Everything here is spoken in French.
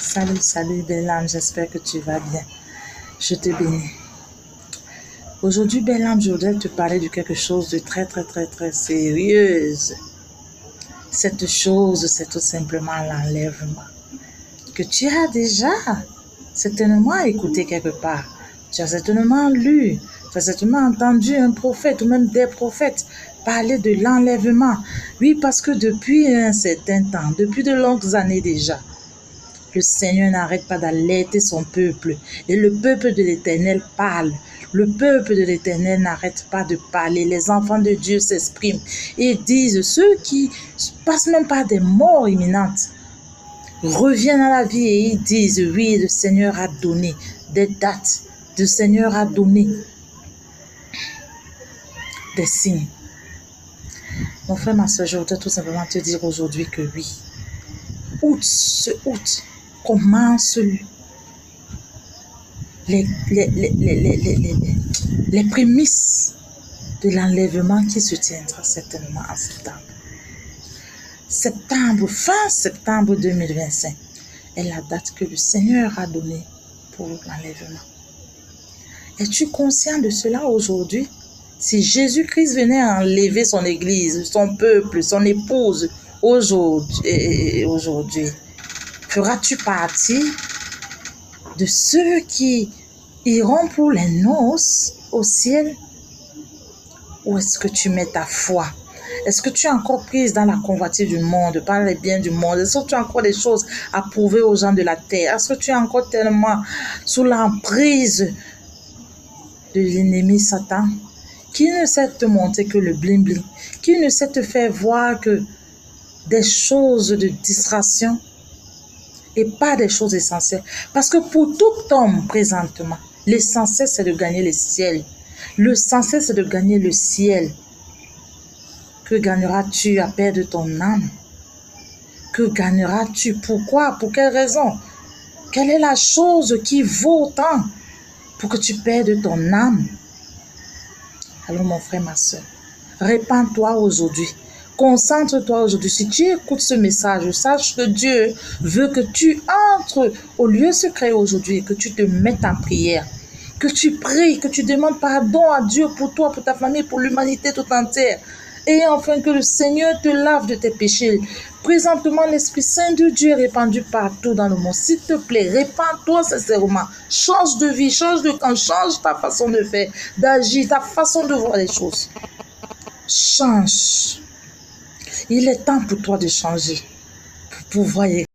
Salut, salut, belle âme, j'espère que tu vas bien. Je te bénis. Aujourd'hui, belle âme, je voudrais te parler de quelque chose de très sérieuse. Cette chose, c'est tout simplement l'enlèvement. Que tu as déjà certainement écouté quelque part. Tu as certainement lu, tu as certainement entendu un prophète ou même des prophètes parler de l'enlèvement. Oui, parce que depuis un certain temps, depuis de longues années déjà, le Seigneur n'arrête pas d'alerter son peuple. Et le peuple de l'Éternel parle. Le peuple de l'Éternel n'arrête pas de parler. Les enfants de Dieu s'expriment et disent, ceux qui passent même par des morts imminentes, reviennent à la vie et ils disent, oui, le Seigneur a donné des dates. Le Seigneur a donné des signes. Mon frère, ma soeur, je voudrais tout simplement te dire aujourd'hui que oui, ce août, commence les prémices de l'enlèvement qui se tiendra certainement en septembre. Fin septembre 2025 est la date que le Seigneur a donnée pour l'enlèvement. Es-tu conscient de cela aujourd'hui? Si Jésus-Christ venait enlever son église, son peuple, son épouse aujourd'hui, feras-tu partie de ceux qui iront pour les noces au ciel? Ou est-ce que tu mets ta foi? Est-ce que tu es encore prise dans la convoitise du monde, par les biens du monde? Est-ce que tu as encore des choses à prouver aux gens de la terre? Est-ce que tu es encore tellement sous l'emprise de l'ennemi Satan, qui ne sait te montrer que le bling-bling, qui ne sait te faire voir que des choses de distraction et pas des choses essentielles? Parce que pour tout homme présentement, l'essentiel c'est de gagner le ciel. L'essentiel c'est de gagner le ciel. Que gagneras-tu à perdre ton âme? Que gagneras-tu? Pourquoi? Pour quelle raison? Quelle est la chose qui vaut autant pour que tu perdes ton âme? Alors mon frère, ma soeur, répands-toi aujourd'hui. Concentre-toi aujourd'hui. Si tu écoutes ce message, sache que Dieu veut que tu entres au lieu secret aujourd'hui et que tu te mettes en prière. Que tu pries, que tu demandes pardon à Dieu pour toi, pour ta famille, pour l'humanité tout entière. Et enfin que le Seigneur te lave de tes péchés. Présentement, l'Esprit Saint de Dieu est répandu partout dans le monde. S'il te plaît, répands-toi sincèrement. Change de vie, change de camp, change ta façon de faire, d'agir, ta façon de voir les choses. Change. Il est temps pour toi de changer, pour pouvoir y